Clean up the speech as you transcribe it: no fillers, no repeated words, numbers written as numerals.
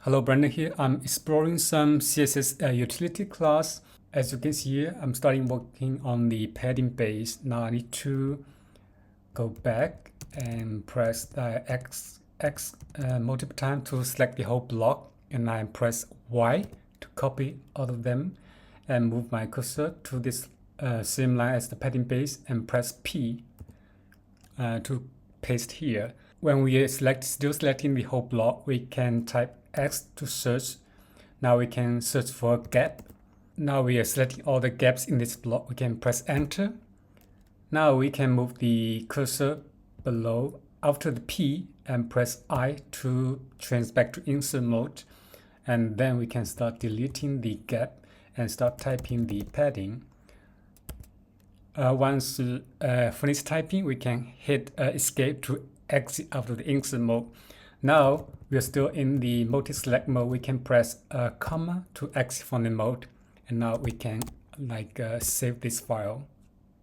Hello, Brandon here. I'm exploring some CSS utility class. As you can see here, I'm starting working on the padding base. Now I need to go back and press X multiple times to select the whole block, and I press Y to copy all of them and move my cursor to this same line as the padding base and press P to paste here. When we are still selecting the whole block, we can type X to search. Now we can search for a gap. Now we are selecting all the gaps in this block. We can press enter. Now we can move the cursor below after the P and press I to change back to insert mode. And then we can start deleting the gap and start typing the padding. Once finished typing, we can hit escape to exit after the insert mode. Now we are still in the multi-select mode. We can press comma to exit from the mode, and now we can save this file.